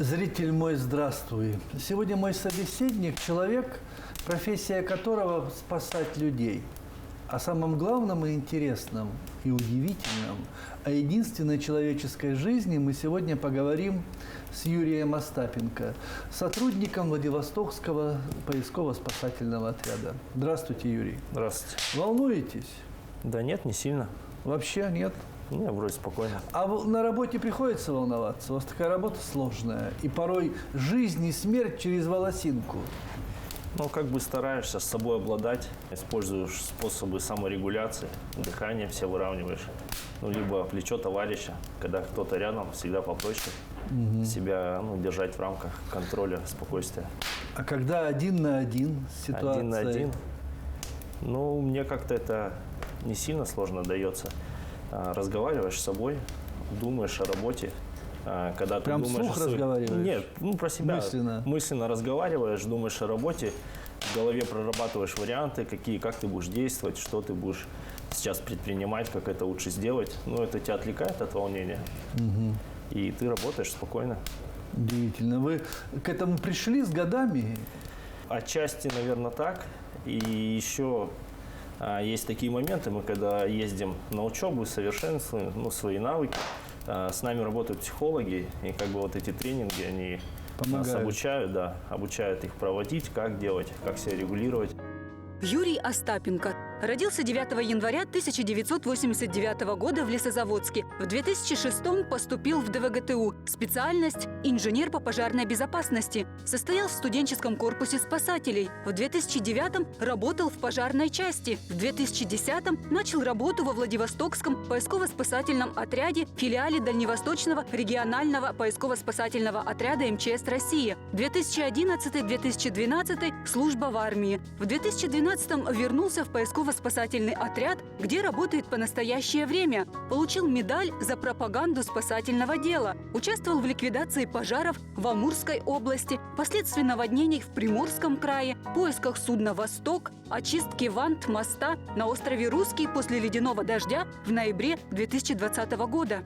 Зритель мой, здравствуй. Сегодня мой собеседник – человек, профессия которого – спасать людей. О самом главном и интересном, и удивительном, о единственной человеческой жизни мы сегодня поговорим с Юрием Остапенко, сотрудником Владивостокского поисково-спасательного отряда. Здравствуйте, Юрий. Здравствуйте. Волнуетесь? Да нет, не сильно. Вообще нет? Не, вроде спокойно. А на работе приходится волноваться? У вас такая работа сложная. И порой жизнь и смерть через волосинку. Ну, как бы стараешься с собой обладать, используешь способы саморегуляции, дыхание все выравниваешь. Ну, либо плечо товарища, когда кто-то рядом, всегда попроще себя держать в рамках контроля, спокойствия. А когда один на один ситуация? Один на один. Ну, мне как-то это не сильно сложно дается. Разговариваешь с собой, думаешь о работе. Когда прям ты думаешь вслух разговариваешь? Нет, про себя. Мысленно разговариваешь, думаешь о работе, в голове прорабатываешь варианты, как ты будешь действовать, что ты будешь сейчас предпринимать, как это лучше сделать. Ну, это тебя отвлекает от волнения, и ты работаешь спокойно. Удивительно. Вы к этому пришли с годами? Отчасти, наверное, так. И еще есть такие моменты, мы когда ездим на учебу, совершенствуем свои навыки, с нами работают психологи, и как бы вот эти тренинги, они нас обучают их проводить, как делать, как себя регулировать. Юрий Остапенко родился 9 января 1989 года в Лесозаводске. В 2006 поступил в ДВГТУ. Специальность – инженер по пожарной безопасности. Состоял в студенческом корпусе спасателей. В 2009 работал в пожарной части. В 2010 начал работу во Владивостокском поисково-спасательном отряде, филиале Дальневосточного регионального поисково-спасательного отряда МЧС России. 2011-2012 – служба в армии. В 2012 вернулся в поисково-спасательный отряд, где работает по настоящее время. Получил медаль за пропаганду спасательного дела. Участвовал в ликвидации пожаров в Амурской области, последствий наводнений в Приморском крае, поисках судна «Восток», очистке вант моста на острове Русский после ледяного дождя в ноябре 2020 года.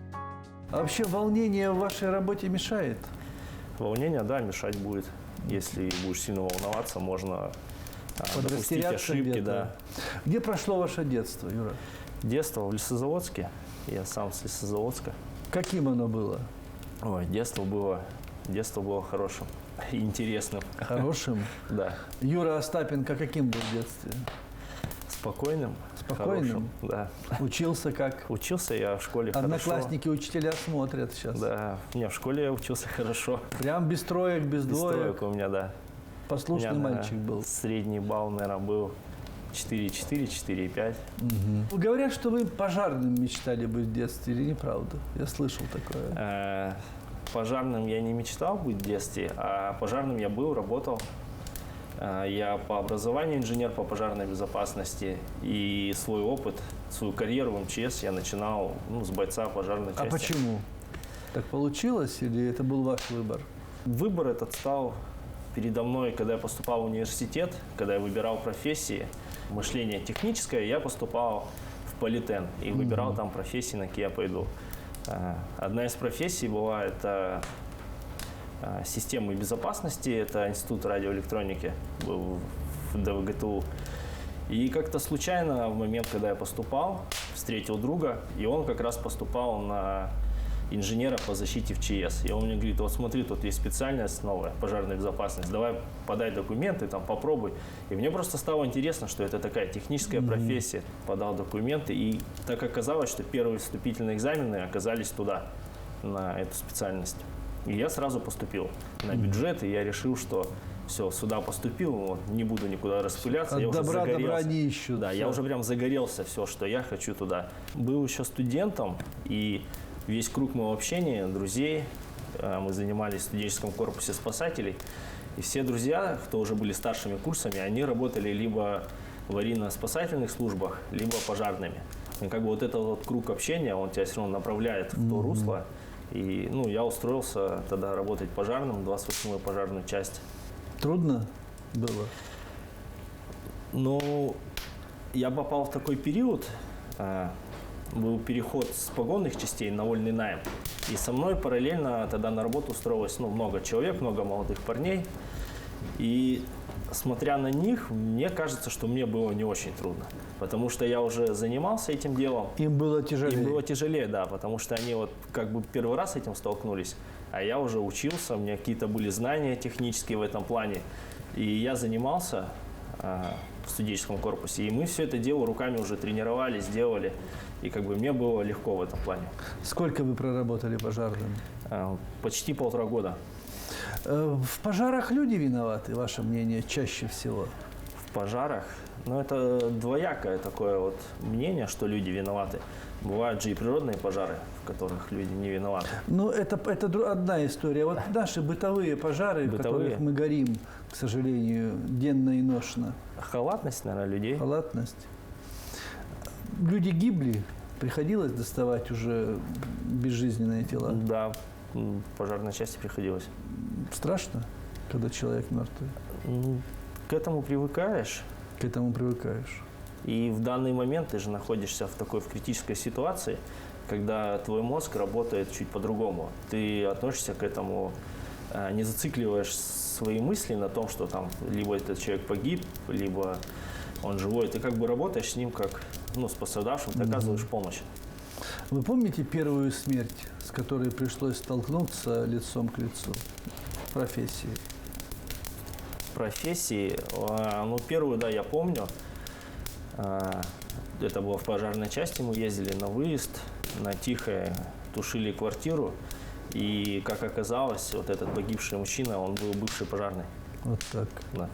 А вообще волнение в вашей работе мешает? Волнение, да, мешать будет. Если будешь сильно волноваться, можно допустить ошибки, да. Где прошло ваше детство, Юра? Детство в Лесозаводске. Я сам с Лесозаводска. Каким оно было? Ой, детство было хорошим и интересным. Хорошим? Да. Юра Остапенко каким был в детстве? Спокойным. Спокойным? Хорошим, да. Учился как? Учился я в школе Одноклассники, учителя смотрят сейчас. Да, в школе я учился хорошо. Прям без троек, без двоек? Без троек у меня, да. Послушный мальчик был. Средний балл, наверное, был 4,4, 4,5. Говорят, что вы пожарным мечтали быть в детстве, или неправда? Я слышал такое. Пожарным я не мечтал быть в детстве, а пожарным я был, работал. Я по образованию инженер по пожарной безопасности, и свой опыт, свою карьеру в МЧС я начинал с бойца пожарной части. А почему? Так получилось или это был ваш выбор? Выбор этот стал передо мной, когда я поступал в университет, когда я выбирал профессии. Мышление техническое, я поступал в Политен и выбирал там профессии, на какие я пойду. Одна из профессий была это системы безопасности, это институт радиоэлектроники был в ДВГТУ. И как-то случайно в момент, когда я поступал, встретил друга, и он как раз поступал на инженера по защите в ЧС. И он мне говорит: вот смотри, тут есть специальность новая, пожарная безопасность, давай подай документы, попробуй. И мне просто стало интересно, что это такая техническая профессия. Подал документы, и так оказалось, что первые вступительные экзамены оказались туда, на эту специальность. И я сразу поступил на бюджет, и я решил, что все, сюда поступил, не буду никуда распыляться. От добра добра не ищут. Да, я уже прям загорелся, все, что я хочу туда. Был еще студентом, и весь круг моего общения, друзей, мы занимались в студенческом корпусе спасателей, и все друзья, кто уже были старшими курсами, они работали либо в аварийно-спасательных службах, либо пожарными. И как бы вот этот вот круг общения, он тебя все равно направляет в то русло. И я устроился тогда работать пожарным, 28-ю пожарную часть. Трудно было? Я попал в такой период, был переход с погонных частей на вольный найм. И со мной параллельно тогда на работу устроилось много человек, много молодых парней. И смотря на них, мне кажется, что мне было не очень трудно. Потому что я уже занимался этим делом. Им было тяжелее? Им было тяжелее, да, потому что они первый раз с этим столкнулись. А я уже учился, у меня какие-то были знания технические в этом плане. И я занимался в студенческом корпусе. И мы все это дело руками уже тренировались, делали. И мне было легко в этом плане. Сколько вы проработали пожарным? Почти 1,5 года. В пожарах люди виноваты, ваше мнение, чаще всего? В пожарах? Это двоякое такое мнение, что люди виноваты. Бывают же и природные пожары, в которых люди не виноваты. Это одна история. Вот наши бытовые пожары, в которых мы горим, к сожалению, денно и ношно. Халатность, наверное, людей. Халатность. Люди гибли, приходилось доставать уже безжизненные тела? Да, в пожарной части приходилось. Страшно, когда человек мертвый? К этому привыкаешь. К этому привыкаешь. И в данный момент ты же находишься в критической ситуации, когда твой мозг работает чуть по-другому. Ты относишься к этому, не зацикливаешь свои мысли на том, что там либо этот человек погиб, либо он живой. Ты работаешь с ним как с пострадавшим, ты оказываешь помощь. Вы помните первую смерть, с которой пришлось столкнуться лицом к лицу в профессии? Профессии? Первую, да, я помню. Это было в пожарной части, мы ездили на выезд, на Тихое, тушили квартиру. И, как оказалось, этот погибший мужчина, он был бывший пожарный. Вот так. Да.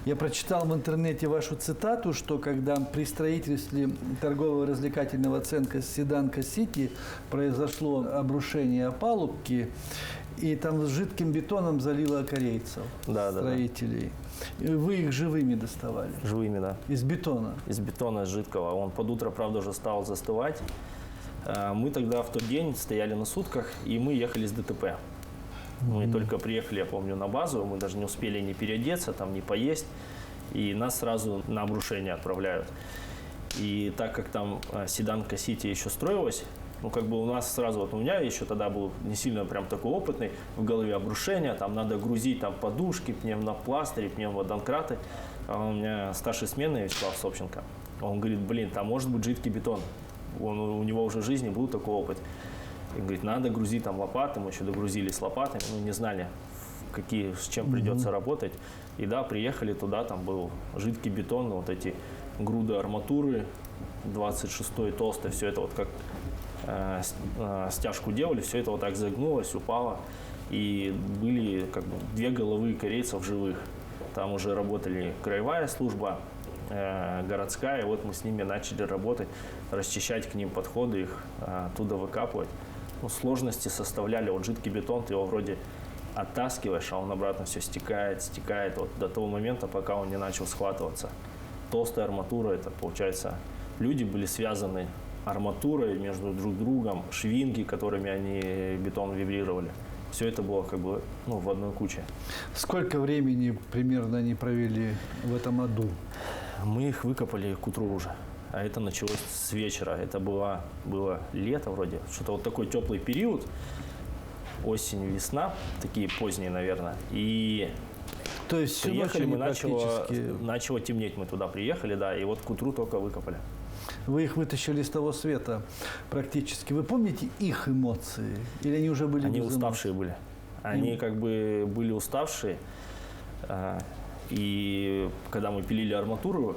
Я прочитал в интернете вашу цитату, что когда при строительстве торгового развлекательного центра «Седанка-Сити» произошло обрушение опалубки, и там с жидким бетоном залило корейцев, строителей. И вы их живыми доставали? Живыми, да. Из бетона? Из бетона жидкого. Он под утро, правда, уже стал застывать. Мы тогда в тот день стояли на сутках, и мы ехали с ДТП. Мы только приехали, я помню, на базу, мы даже не успели ни переодеться, ни поесть, и нас сразу на обрушение отправляют. И так как там Седанка-Сити еще строилась, у нас сразу, у меня еще тогда был не сильно прям такой опытный, в голове обрушение, там надо грузить подушки, пневмопластыри, пневмодонкраты. А у меня старший сменный Вячеслав Собченко, он говорит, там может быть жидкий бетон, у него уже в жизни был такой опыт. И говорит, надо грузить лопаты, мы еще догрузили с лопатами, не знали, с чем придется работать. И да, приехали туда, там был жидкий бетон, эти груды арматуры, 26-й толстый, все это как стяжку делали, все это так загнулось, упало. И были 2 головы корейцев живых. Там уже работали краевая служба, городская, и мы с ними начали работать, расчищать к ним подходы, их оттуда выкапывать. Сложности составляли, жидкий бетон, ты его вроде оттаскиваешь, а он обратно все стекает до того момента, пока он не начал схватываться. Толстая арматура, это получается, люди были связаны арматурой между друг другом, швинги, которыми они бетон вибрировали. Все это было в одной куче. Сколько времени примерно они провели в этом аду? Мы их выкопали к утру уже. А это началось с вечера. Это было лето вроде. Что-то такой теплый период. Осень, весна. Такие поздние, наверное. И то есть приехали мы, начало темнеть. Мы туда приехали, да. И к утру только выкопали. Вы их вытащили с того света практически. Вы помните их эмоции? Или они уже были? Они уставшие были. Они были уставшие. И когда мы пилили арматуру,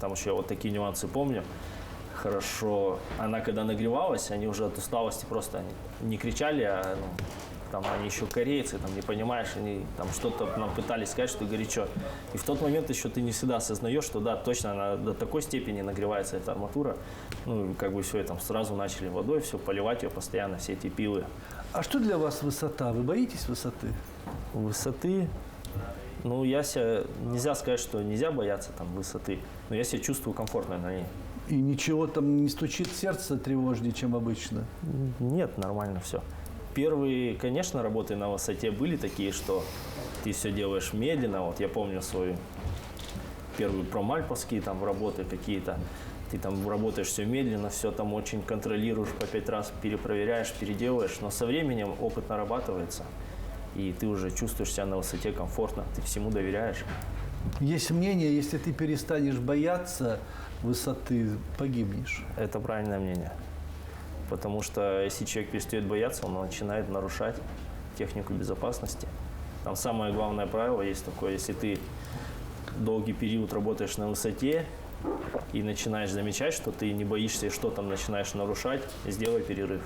там еще я такие нюансы помню. Хорошо. Она когда нагревалась, они уже от усталости просто не кричали, а они еще корейцы, не понимаешь, они что-то нам пытались сказать, что горячо. И в тот момент еще ты не всегда осознаешь, что да, точно она до такой степени нагревается, эта арматура. Все это сразу начали водой, все поливать ее постоянно, все эти пилы. А что для вас высота? Вы боитесь высоты? Высоты? Нельзя сказать, что нельзя бояться высоты, но я себя чувствую комфортно на ней. И ничего не стучит сердце тревожнее, чем обычно? Нет, нормально все. Первые, конечно, работы на высоте были такие, что ты все делаешь медленно. Я помню свою первые промальповские там работы какие-то. Ты там работаешь все медленно, все там очень контролируешь, по 5 раз перепроверяешь, переделываешь. Но со временем опыт нарабатывается, и ты уже чувствуешь себя на высоте комфортно, ты всему доверяешь. Есть мнение, если ты перестанешь бояться высоты, погибнешь. Это правильное мнение. Потому что если человек перестает бояться, он начинает нарушать технику безопасности. Там самое главное правило есть такое: если ты долгий период работаешь на высоте и начинаешь замечать, что ты не боишься и что там начинаешь нарушать, сделай перерыв.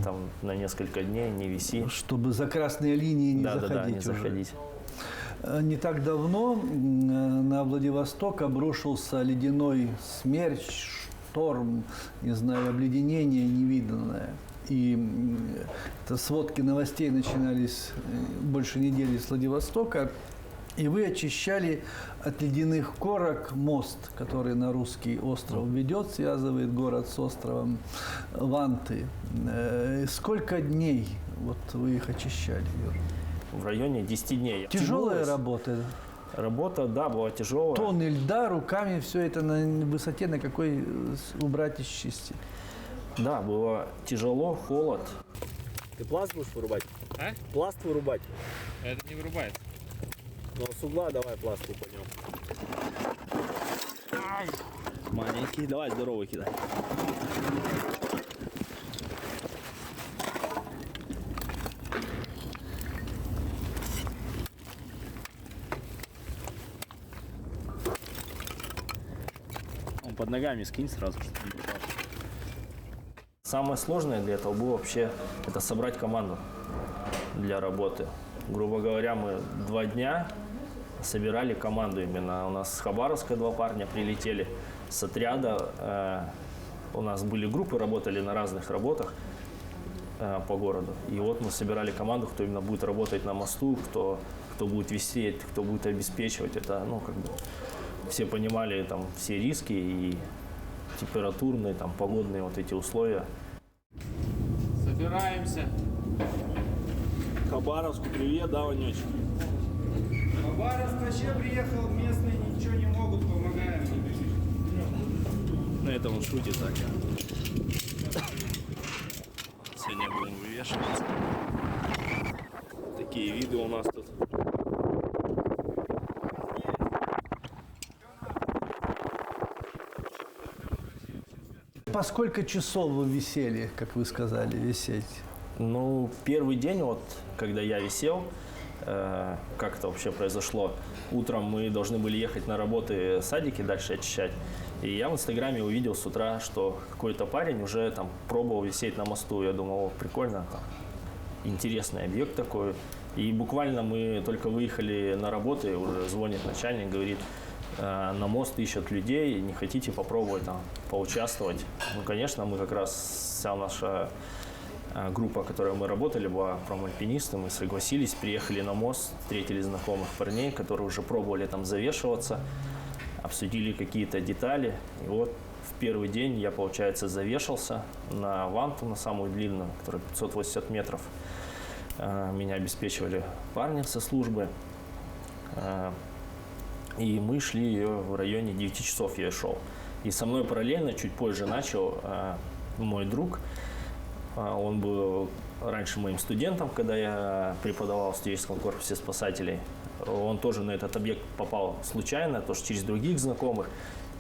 Там на несколько дней, не виси. Чтобы за красные линии не заходить Да, не уже. заходить. Не так давно на Владивосток обрушился ледяной смерч, шторм, не знаю, обледенение невиданное. И это сводки новостей начинались больше недели с Владивостока. И вы очищали от ледяных корок мост, который на русский остров ведет, связывает город с островом Ванты. Сколько дней вот вы их очищали, Юр? В районе 10 дней. Тяжелая Тянулось. работа. Работа, да, была тяжелая. Тонны льда, руками все это на высоте, на какой убрать и счистить. Да, было тяжело, холод. Ты пласт будешь вырубать? А? Пласт вырубать. Это не вырубается. Ну, с угла давай пласт упадем. Маленький, давай здоровый кидай. Он под ногами скинь сразу, чтобы не мешал. Самое сложное для этого было вообще это собрать команду для работы. Грубо говоря, мы 2 дня собирали команду именно. У нас с Хабаровска 2 парня прилетели с отряда. У нас были группы, работали на разных работах по городу. И вот мы собирали команду, кто именно будет работать на мосту, кто будет висеть, кто будет обеспечивать. Это, ну, как бы все понимали там все риски и температурные, там, погодные вот эти условия. Собираемся. Хабаровску привет, да, Ванечек? Хабаровск вообще приехал, местные ничего не могут, помогаем. На этом он шутит так. Сегодня будем вывешиваться. Такие виды у нас тут. По сколько часов вы висели, как вы сказали, висеть? Ну, первый день, вот, когда я висел, как это вообще произошло. Утром мы должны были ехать на работы, садики дальше очищать. И я в Инстаграме увидел с утра, что какой-то парень уже там пробовал висеть на мосту. Я думал, о, прикольно, там, интересный объект такой. И буквально мы только выехали на работу, и уже звонит начальник, говорит, на мост ищут людей, не хотите попробовать там поучаствовать? Ну, конечно, мы как раз, вся наша группа, в которой мы работали, была промальпинисты, мы согласились, приехали на мост, встретили знакомых парней, которые уже пробовали там завешиваться, обсудили какие-то детали. И вот в первый день я, получается, завешался на ванту, на самую длинную, которая 580 метров. Меня обеспечивали парни со службы. И мы шли ее в районе 9 часов я шел. И со мной параллельно, чуть позже начал мой друг. Он был раньше моим студентом, когда я преподавал в студенческом корпусе спасателей. Он тоже на этот объект попал случайно, тоже через других знакомых.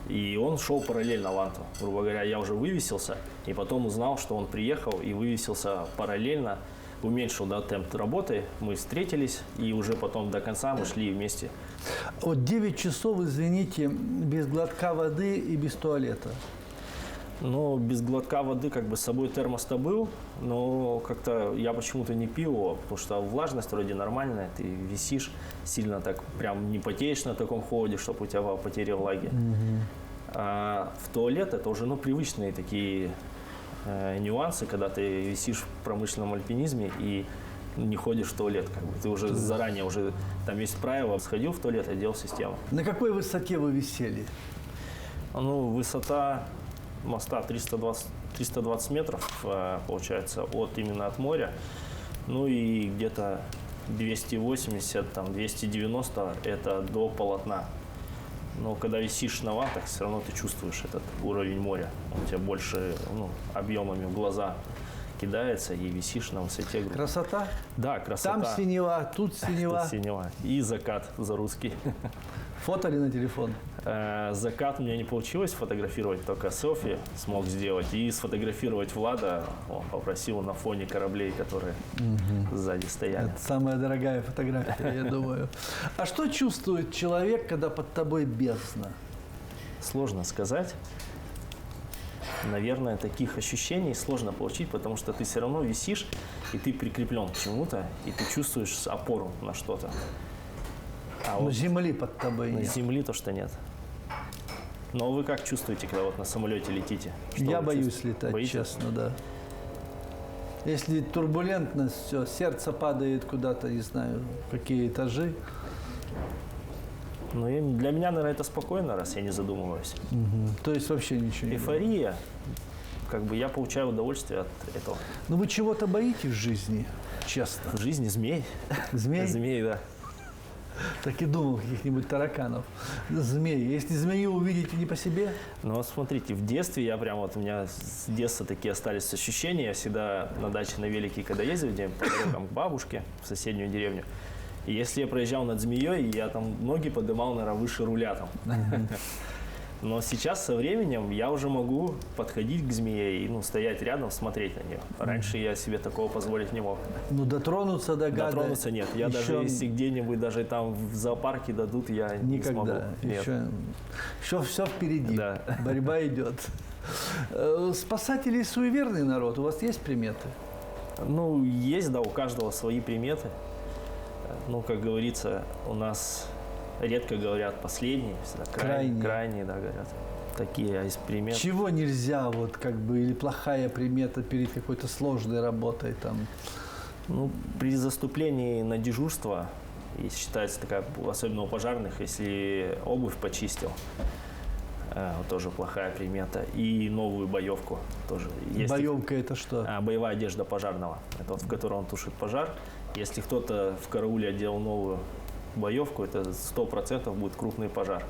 И он шел параллельно ванту. Грубо говоря, я уже вывесился, и потом узнал, что он приехал и вывесился параллельно, уменьшил, да, темп работы. Мы встретились, и уже потом до конца мы шли вместе. Вот 9 часов, извините, без глотка воды и без туалета. Ну, без глотка воды, как бы, с собой термос-то был, но как-то я почему-то не пил его, потому что влажность вроде нормальная, ты висишь сильно так, прям не потеешь на таком холоде, чтобы у тебя была потеря влаги. А в туалет это уже, ну, привычные такие нюансы, когда ты висишь в промышленном альпинизме и не ходишь в туалет, как бы, ты уже заранее, уже там есть правило, сходил в туалет и делал систему. На какой высоте вы висели? Ну, высота моста 320 метров, получается, именно от моря. Ну и где-то 280, там, 290 это до полотна. Но когда висишь на ватах, все равно ты чувствуешь этот уровень моря. Он у тебя больше объемами в глаза кидается и висишь на высоте. Красота? Да, красота. Там синева, тут синева. Тут синева. И закат за русский. Фото ли на телефон? Закат у меня не получилось фотографировать, только селфи смог сделать. И сфотографировать Влада он попросил на фоне кораблей, которые сзади стояли. Это самая дорогая фотография, я думаю. А что чувствует человек, когда под тобой бездна? Сложно сказать. Наверное, таких ощущений сложно получить, потому что ты все равно висишь, и ты прикреплен к чему-то, и ты чувствуешь опору на что-то. А Но земли под тобой на нет. земли то, что нет. Но вы как чувствуете, когда вот на самолете летите? Что Я вы боюсь чувствуете? летать, Боитесь? честно, да. Если турбулентность, все, сердце падает куда-то, не знаю, какие этажи. Ну, для меня, наверное, это спокойно, раз я не задумываюсь. То есть вообще ничего не было. Эйфория, как бы я получаю удовольствие от этого. Ну вы чего-то боитесь в жизни, честно? В жизни змей. Змей? Змей, да. Так и думал, каких-нибудь тараканов. Змеи. Если змею увидите не по себе, Ну, вот смотрите, в детстве я прям вот, у меня с детства такие остались ощущения. Я всегда на даче на велике, когда ездил, где по дорогам к бабушке в соседнюю деревню. И если я проезжал над змеей, я там ноги поднимал, наверное, выше руля там. Но сейчас со временем я уже могу подходить к змее и стоять рядом, смотреть на нее. Раньше я себе такого позволить не мог. ну дотронуться до гада. Дотронуться нет. Я даже еще если где-нибудь даже там в зоопарке дадут, я не смогу. никогда. Нет. Еще все впереди. Да. Борьба идет. Спасатели суеверный народ. У вас есть приметы? Ну, есть, да, у каждого свои приметы. Ну, как говорится, у нас редко говорят последние, всегда крайние, да, говорят. Такие из примет. Чего нельзя, вот как бы, или плохая примета перед какой-то сложной работой там? Ну, при заступлении на дежурство, и считается такая, особенно у пожарных, если обувь почистил, вот тоже плохая примета. И новую боевку тоже. Боевка это что? Боевая одежда пожарного, это вот, в которой он тушит пожар. Если кто-то в карауле одел новую боевку, это 100% будет крупный пожар.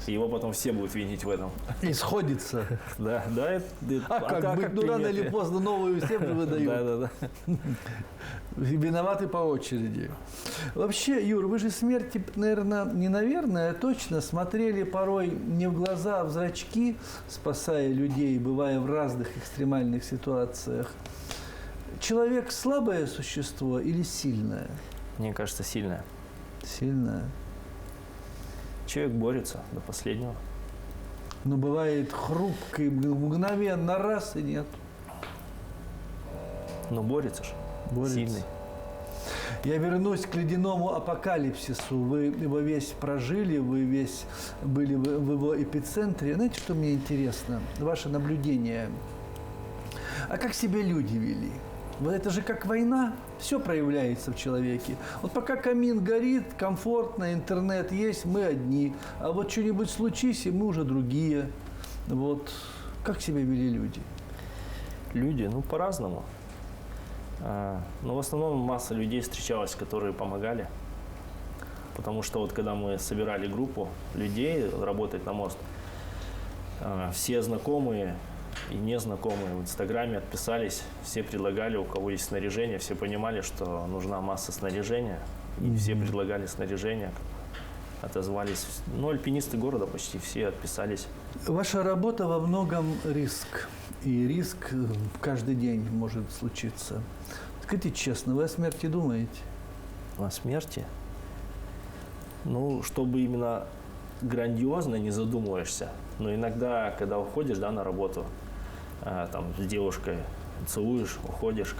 И его потом все будут винить в этом. И сходится. Да. А как быть? Ну, рано или поздно новую всем же выдают. Да. Виноваты по очереди. Вообще, Юр, вы же смерти, наверное, а точно смотрели порой не в глаза, а в зрачки, спасая людей, бывая в разных экстремальных ситуациях. Человек слабое существо или сильное? Мне кажется, сильная. Сильное. Человек борется до последнего. Но бывает хрупкий, мгновенно раз и нет. Но борется же. Борется. Сильный. Я вернусь к ледяному апокалипсису. Вы его весь прожили, вы весь были в его эпицентре. Знаете, что мне интересно? Ваше наблюдение. А как себя люди вели? Вот это же как война, все проявляется в человеке. Вот пока камин горит, комфортно, интернет есть, мы одни. А вот что-нибудь случись, и мы уже другие. Вот как себя вели люди? Люди, по-разному. Но в основном масса людей встречалась, которые помогали. Потому что вот когда мы собирали группу людей работать на мост, все знакомые и незнакомые в Инстаграме отписались, все предлагали, у кого есть снаряжение, все понимали, что нужна масса снаряжения, и все предлагали снаряжение, отозвались. Альпинисты города почти все отписались. Ваша работа во многом риск, и риск каждый день может случиться. Скажите честно, вы о смерти думаете? О смерти? Чтобы именно грандиозно не задумываешься, но иногда, когда уходишь, на работу, там с девушкой целуешь, уходишь,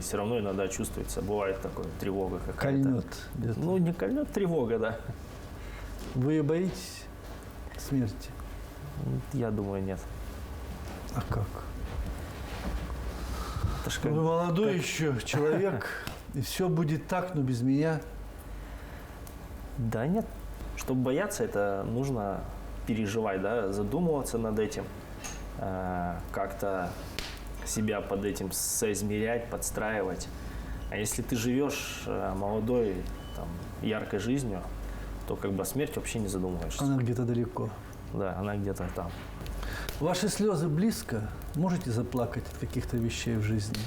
все равно иногда чувствуется, бывает такое, тревога какая-то. Кольнет где-то. Не кольнет, тревога, да. Вы ее боитесь смерти? Я думаю, нет. А как? Это ж Вы молодой еще человек, и все будет так, но без меня. Да нет. Чтобы бояться, это нужно переживать, задумываться над этим, как-то себя под этим соизмерять, подстраивать. А если ты живешь молодой, яркой жизнью, то как бы о смерти вообще не задумываешься. Она где-то далеко. Да, она где-то там. Ваши слезы близко? Можете заплакать от каких-то вещей в жизни?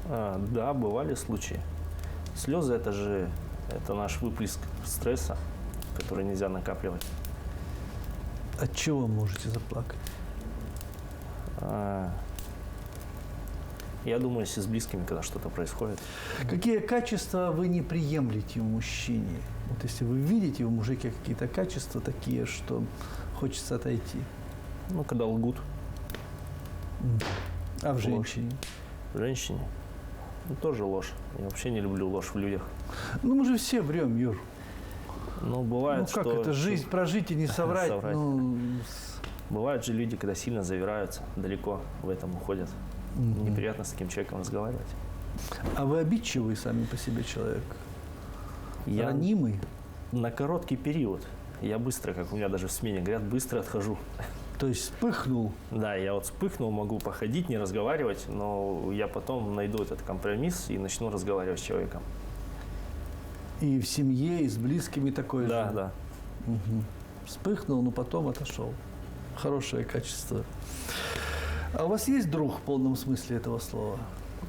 Да, бывали случаи. Слезы это наш выплеск стресса, который нельзя накапливать. От чего можете заплакать? Я думаю, если с близкими, когда что-то происходит. Какие качества вы не приемлете в мужчине? Вот если вы видите в мужике какие-то качества такие, что хочется отойти. Ну, когда лгут А в Ложь. женщине? женщине, тоже ложь. Я вообще не люблю ложь в людях. Ну, мы же все врем, Юр. Ну, бывает, Ну, как что... это? Жизнь прожить и не соврать. Соврать. Ну, Бывают же люди, когда сильно завираются, далеко в этом уходят. Неприятно с таким человеком разговаривать. А вы обидчивый сами по себе человек? Я Ранимый? на короткий период. Я быстро, как у меня даже в смене говорят, быстро отхожу. То есть вспыхнул? Да, я вот вспыхнул, могу походить, не разговаривать, но я потом найду этот компромисс и начну разговаривать с человеком. И в семье, и с близкими такое Да, же? да. Вспыхнул, но потом отошел. Хорошее качество. А у вас есть друг в полном смысле этого слова?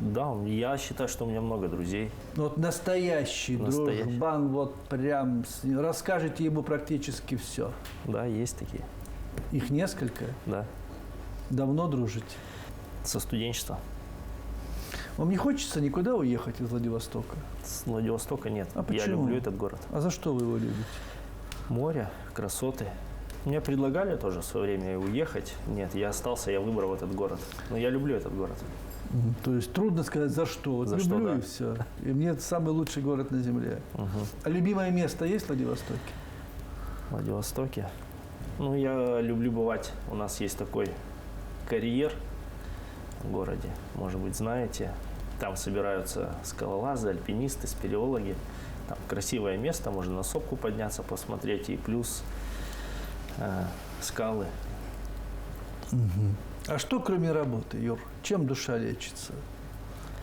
Да, я считаю, что у меня много друзей. Ну, вот настоящий дружбан, вот прям расскажете ему практически все. Да, есть такие. Их несколько? Да. Давно дружите? Со студенчества. Вам не хочется никуда уехать из Владивостока? С Владивостока нет. А почему? Я люблю этот город. А за что вы его любите? Море, красоты. Мне предлагали тоже в свое время уехать. Нет, я остался, я выбрал этот город. Но я люблю этот город. То есть трудно сказать за что. Вот За люблю что, да. и все. И мне это самый лучший город на земле. А любимое место есть в Владивостоке? В Владивостоке. Ну, я люблю бывать. У нас есть такой карьер в городе. Может быть, знаете. Там собираются скалолазы, альпинисты, спелеологи. Там красивое место, можно на сопку подняться, посмотреть. И плюс скалы. А что кроме работы, Юр? Чем душа лечится?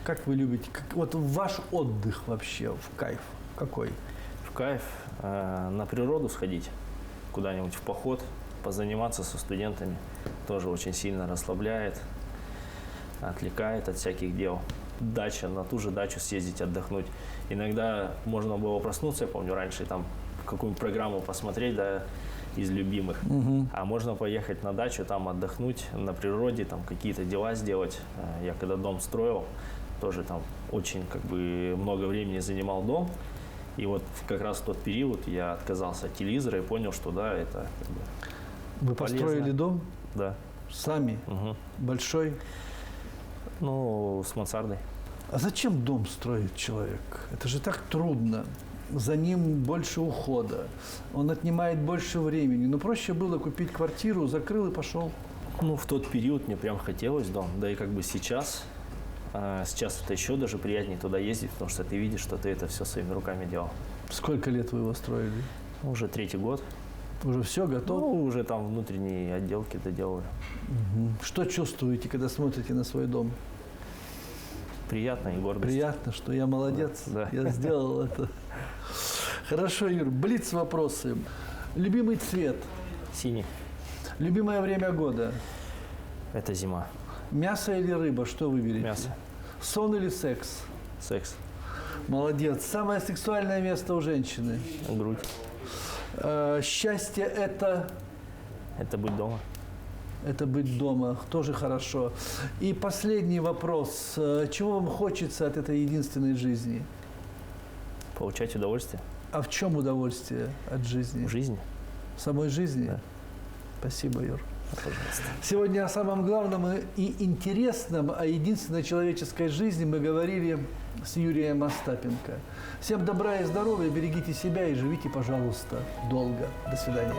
Как вы любите? Вот ваш отдых вообще в кайф какой? В кайф на природу сходить, куда-нибудь в поход, позаниматься со студентами. Тоже очень сильно расслабляет, отвлекает от всяких дел. Дача, на ту же дачу съездить, отдохнуть. Иногда можно было проснуться, я помню, раньше там какую-нибудь программу посмотреть, да, из любимых. А можно поехать на дачу, там отдохнуть на природе, там какие-то дела сделать. Я когда дом строил, тоже там очень как бы много времени занимал дом. И вот как раз в тот период я отказался от телевизора и понял, что да, это как бы Вы построили полезно. дом Да. сами? Большой? Ну, с мансардой. А зачем дом строит человек? Это же так трудно. За ним больше ухода. Он отнимает больше времени. Но проще было купить квартиру, закрыл и пошел. Ну, в тот период мне прям хотелось дом. Да и как бы сейчас это еще даже приятнее туда ездить, потому что ты видишь, что ты это все своими руками делал. Сколько лет вы его строили? Уже 3-й год. Уже все готово? Ну, уже там внутренние отделки доделываю. Что чувствуете, когда смотрите на свой дом? Приятно и гордость. Приятно, что я молодец, Да. я сделал это. Хорошо, Юр, блиц-вопросы. Любимый цвет, Синий. любимое время года, Это зима. мясо или рыба, что выберете? Мясо. Сон или секс? Секс. Молодец. Самое сексуальное место у женщины. Грудь. Счастье это Это быть дома. быть дома, тоже хорошо. И последний вопрос. Чего вам хочется от этой единственной жизни? Получать удовольствие А в чем удовольствие от жизни? в жизни. В самой жизни? Да. Спасибо, Юр. Пожалуйста. Сегодня о самом главном и интересном, о единственной человеческой жизни мы говорили с Юрием Остапенко. Всем добра и здоровья, берегите себя и живите, пожалуйста, долго. До свидания.